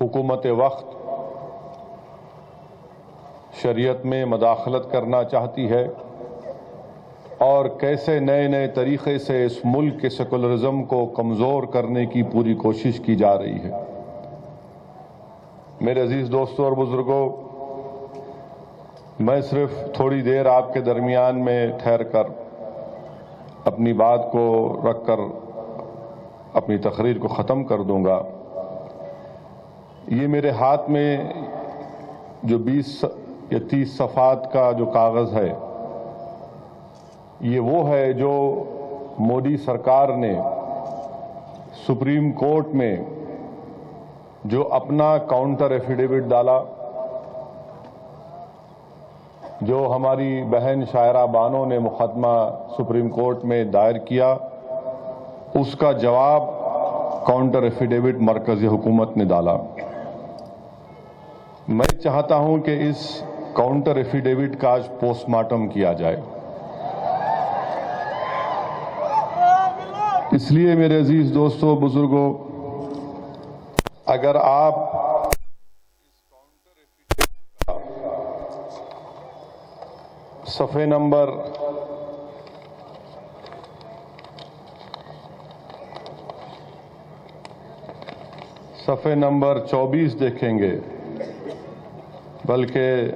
حکومت وقت شریعت میں مداخلت کرنا چاہتی ہے اور کیسے نئے نئے طریقے سے اس ملک کے سیکولرزم کو کمزور کرنے کی پوری کوشش کی جا رہی ہے۔ میرے عزیز دوستوں اور بزرگوں، میں صرف تھوڑی دیر آپ کے درمیان میں ٹھہر کر اپنی بات کو رکھ کر اپنی تقریر کو ختم کر دوں گا۔ یہ میرے ہاتھ میں جو 20 یا 30 صفحات کا جو کاغذ ہے، یہ وہ ہے جو مودی سرکار نے سپریم کورٹ میں جو اپنا کاؤنٹر ایفیڈیوٹ ڈالا، جو ہماری بہن شاعرہ بانو نے مقدمہ سپریم کورٹ میں دائر کیا، اس کا جواب کاؤنٹر ایفیڈیوٹ مرکزی حکومت نے ڈالا۔ میں چاہتا ہوں کہ اس کاؤنٹر ایفیڈیوٹ کا آج پوسٹ مارٹم کیا جائے۔ اس لیے میرے عزیز دوستوں بزرگوں، اگر آپ اس کاؤنٹر ایفیڈیوٹ کا صفحے نمبر 24 دیکھیں گے، بلکہ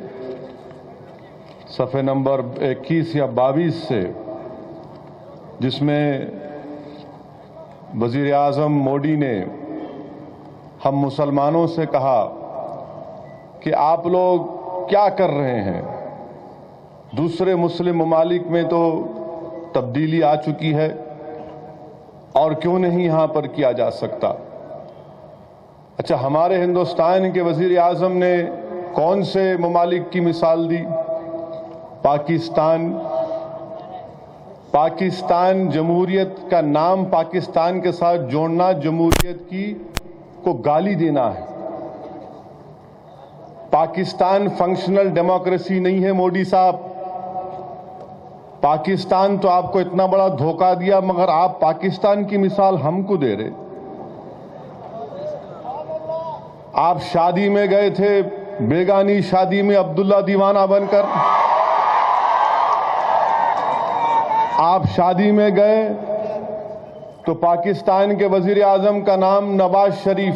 صفحے نمبر 21 یا 22 سے، جس میں وزیر اعظم مودی نے ہم مسلمانوں سے کہا کہ آپ لوگ کیا کر رہے ہیں؟ دوسرے مسلم ممالک میں تو تبدیلی آ چکی ہے، اور کیوں نہیں یہاں پر کیا جا سکتا؟ اچھا، ہمارے ہندوستان کے وزیر اعظم نے کون سے ممالک کی مثال دی؟ پاکستان جمہوریت کا نام پاکستان کے ساتھ جوڑنا جمہوریت کی کو گالی دینا ہے۔ پاکستان فنکشنل ڈیموکریسی نہیں ہے مودی صاحب۔ پاکستان تو آپ کو اتنا بڑا دھوکہ دیا، مگر آپ پاکستان کی مثال ہم کو دے رہے۔ آپ شادی میں گئے تھے، بیگانی شادی میں عبداللہ دیوانہ بن کر۔ آپ شادی میں گئے تو پاکستان کے وزیر اعظم کا نام نواز شریف،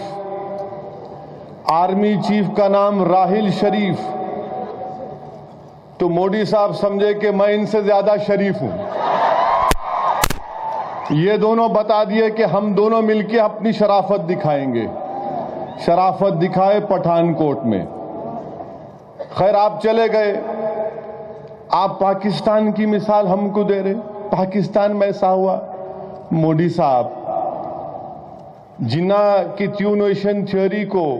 آرمی چیف کا نام راحیل شریف، تو مودی صاحب سمجھے کہ میں ان سے زیادہ شریف ہوں۔ یہ دونوں بتا دیے کہ ہم دونوں مل کے اپنی شرافت دکھائیں گے۔ شرافت دکھائے پٹھان کوٹ میں۔ خیر، آپ چلے گئے، آپ پاکستان کی مثال ہم کو دے رہے۔ پاکستان میں ایسا ہوا، مودی صاحب جنا کی ٹیونیشن تھیوری کو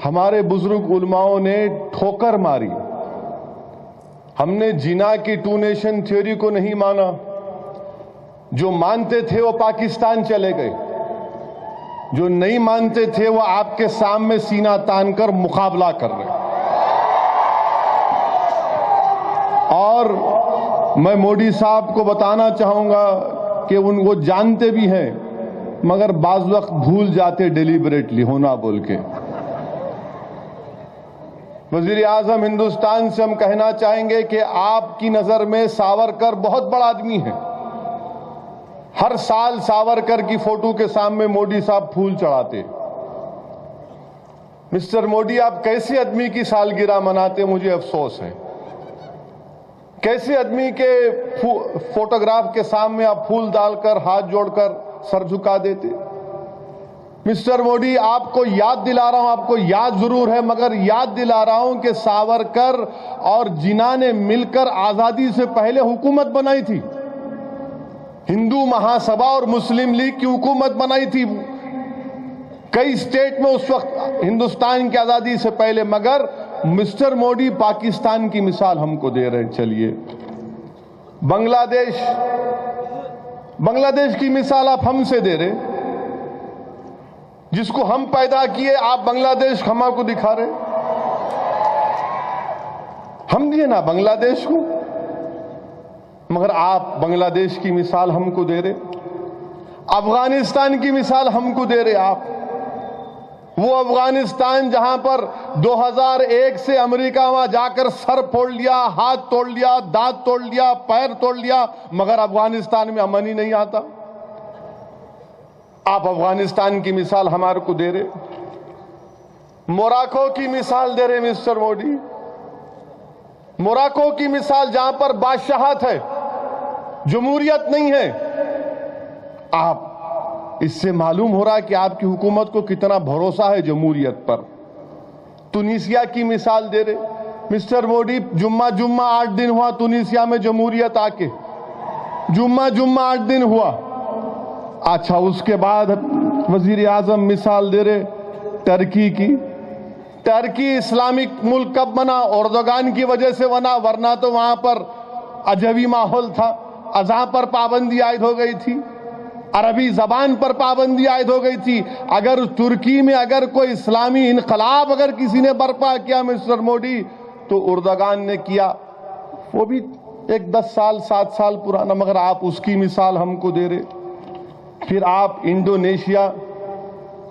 ہمارے بزرگ علماؤں نے ٹھوکر ماری۔ ہم نے جنا کی ٹیونیشن تھیوری کو نہیں مانا، جو مانتے تھے وہ پاکستان چلے گئے، جو نہیں مانتے تھے وہ آپ کے سامنے سینہ تان کر مقابلہ کر رہے۔ اور میں مودی صاحب کو بتانا چاہوں گا کہ ان کو جانتے بھی ہیں، مگر بعض وقت بھول جاتے ڈیلیبریٹلی ہونا بول کے۔ وزیر اعظم ہندوستان سے ہم کہنا چاہیں گے کہ آپ کی نظر میں ساورکر بہت بڑا آدمی ہے۔ ہر سال ساورکر کی فوٹو کے سامنے مودی صاحب پھول چڑھاتے۔ مسٹر مودی، آپ کیسے آدمی کی سالگرہ مناتے؟ مجھے افسوس ہے۔ کیسے آدمی کے فوٹوگراف کے سامنے آپ پھول ڈال کر، ہاتھ جوڑ کر سر جھکا دیتے؟ مسٹر مودی، آپ کو یاد دلا رہا ہوں، آپ کو یاد ضرور ہے، مگر یاد دلا رہا ہوں کہ ساورکر اور جناح نے مل کر آزادی سے پہلے حکومت بنائی تھی۔ ہندو مہاسبھا اور مسلم لیگ کی حکومت بنائی تھی کئی اسٹیٹ میں اس وقت ہندوستان کی آزادی سے پہلے، مگر مسٹر مودی پاکستان کی مثال ہم کو دے رہے۔ چلیے، بنگلہ دیش کی مثال آپ ہم سے دے رہے، جس کو ہم پیدا کیے، آپ بنگلہ دیش ہم کو دکھا رہے۔ ہم دیے نا بنگلہ دیش کو، مگر آپ بنگلہ دیش کی مثال ہم کو دے رہے، افغانستان کی مثال ہم کو دے رہے آپ۔ وہ افغانستان جہاں پر 2001 سے امریکہ وہاں جا کر سر پھوڑ لیا، ہاتھ توڑ لیا، دانت توڑ لیا، پیر توڑ لیا، مگر افغانستان میں امن ہی نہیں آتا۔ آپ افغانستان کی مثال ہمارے کو دے رہے، موراکو کی مثال دے رہے مسٹر مودی، موراکو کی مثال جہاں پر بادشاہت ہے، جمہوریت نہیں ہے۔ آپ اس سے معلوم ہو رہا ہے کہ آپ کی حکومت کو کتنا بھروسہ ہے جمہوریت پر۔ تونسیا کی مثال دے رہے مسٹر مودی، جمعہ 8 دن ہوا تونسیا میں جمہوریت آ کے، جمعہ 8 دن ہوا۔ اچھا، اس کے بعد وزیر اعظم مثال دے رہے ٹرکی کی۔ ٹرکی اسلامک ملک کب بنا؟ اردوغان کی وجہ سے بنا، ورنہ تو وہاں پر عجبی ماحول تھا، اذان پر پابندی عائد ہو گئی تھی، عربی زبان پر پابندی عائد ہو گئی تھی۔ اگر ترکی میں اگر کوئی اسلامی انقلاب اگر کسی نے برپا کیا مسٹر مودی تو اردوغان نے کیا، وہ بھی 10 سال 7 سال پرانا، مگر آپ اس کی مثال ہم کو دے رہے۔ پھر آپ انڈونیشیا،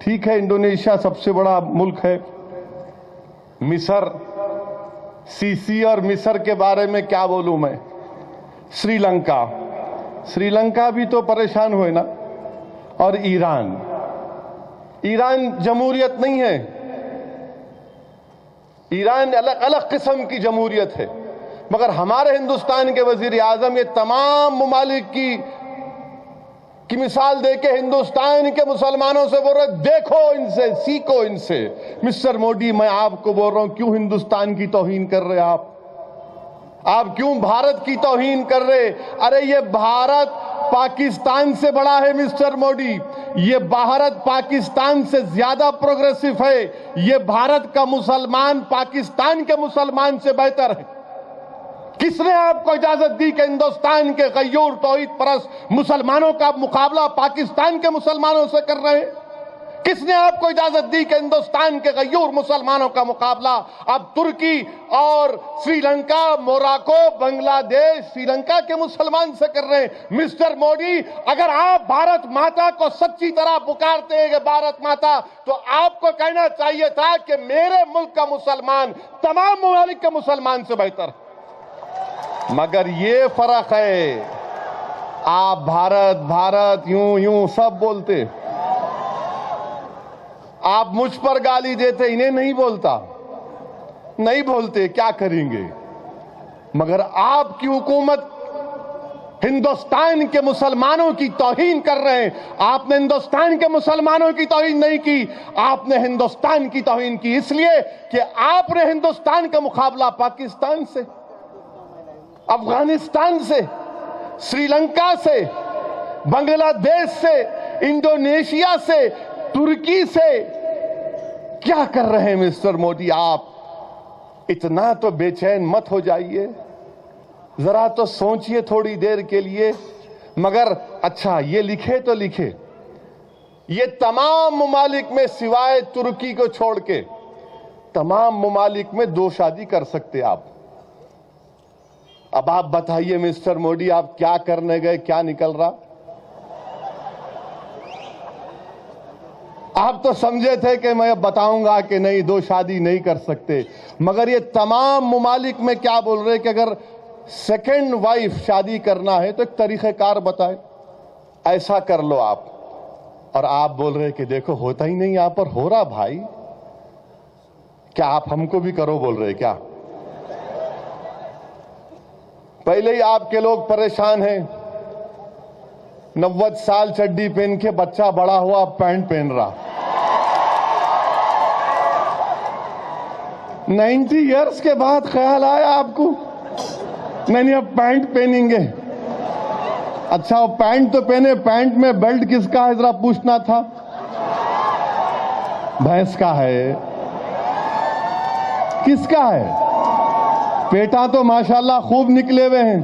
ٹھیک ہے انڈونیشیا سب سے بڑا ملک ہے، مصر، سیسی اور مصر کے بارے میں کیا بولوں میں، سری لنکا، سری لنکا بھی تو پریشان ہوئے نا، اور ایران، ایران جمہوریت نہیں ہے، ایران الگ قسم کی جمہوریت ہے، مگر ہمارے ہندوستان کے وزیر اعظم یہ تمام ممالک کی مثال دے کے ہندوستان کے مسلمانوں سے بول رہے دیکھو ان سے، سیکھو ان سے۔ مسٹر مودی میں آپ کو بول رہا ہوں، کیوں ہندوستان کی توہین کر رہے آپ کیوں بھارت کی توہین کر رہے؟ ارے یہ بھارت پاکستان سے بڑا ہے مسٹر مودی، یہ بھارت پاکستان سے زیادہ پروگریسو ہے، یہ بھارت کا مسلمان پاکستان کے مسلمان سے بہتر ہے۔ کس نے آپ کو اجازت دی کہ ہندوستان کے غیور توحید پرست مسلمانوں کا مقابلہ پاکستان کے مسلمانوں سے کر رہے ہیں؟ کس نے آپ کو اجازت دی کہ ہندوستان کے غیور مسلمانوں کا مقابلہ اب ترکی اور سری لنکا، موراکو، بنگلہ دیش، سری لنکا کے مسلمان سے کر رہے ہیں؟ مسٹر مودی، اگر آپ بھارت ماتا کو سچی طرح پکارتے ہیں کہ بھارت ماتا، تو آپ کو کہنا چاہیے تھا کہ میرے ملک کا مسلمان تمام ممالک کے مسلمان سے بہتر ہے۔ مگر یہ فرق ہے، آپ بھارت یوں سب بولتے، آپ مجھ پر گالی دیتے، انہیں نہیں بولتے، کیا کریں گے؟ مگر آپ کی حکومت ہندوستان کے مسلمانوں کی توہین کر رہے ہیں۔ آپ نے ہندوستان کے مسلمانوں کی توہین نہیں کی، آپ نے ہندوستان کی توہین کی، اس لیے کہ آپ نے ہندوستان کا مقابلہ پاکستان سے، افغانستان سے، سری لنکا سے، بنگلہ دیش سے، انڈونیشیا سے، ترکی سے کیا کر رہے ہیں مسٹر مودی؟ آپ اتنا تو بے چین مت ہو جائیے، ذرا تو سوچئے تھوڑی دیر کے لیے۔ مگر اچھا یہ لکھے تو لکھے، یہ تمام ممالک میں سوائے ترکی کو چھوڑ کے تمام ممالک میں 2 شادی کر سکتے آپ۔ اب آپ بتائیے مسٹر مودی، آپ کیا کرنے گئے، کیا نکل رہا؟ آپ تو سمجھے تھے کہ میں بتاؤں گا کہ نہیں 2 شادی نہیں کر سکتے، مگر یہ تمام ممالک میں کیا بول رہے کہ اگر سیکنڈ وائف شادی کرنا ہے تو ایک طریقہ کار بتائے، ایسا کر لو آپ۔ اور آپ بول رہے کہ دیکھو ہوتا ہی نہیں، یہاں پر ہو رہا بھائی، کیا آپ ہم کو بھی کرو بول رہے کیا؟ پہلے ہی آپ کے لوگ پریشان ہیں، 90 سال چڈی پہن کے بچہ بڑا ہوا پینٹ پہن رہا، 90 ایئرز کے بعد خیال آیا آپ کو نہیں اب پینٹ پہنیں گے؟ اچھا وہ پینٹ تو پہنے، پینٹ میں بیلٹ کس کا ہے ذرا پوچھنا تھا؟ بھینس کا ہے؟ کس کا ہے؟ پیٹا تو ماشاءاللہ خوب نکلے ہوئے ہیں،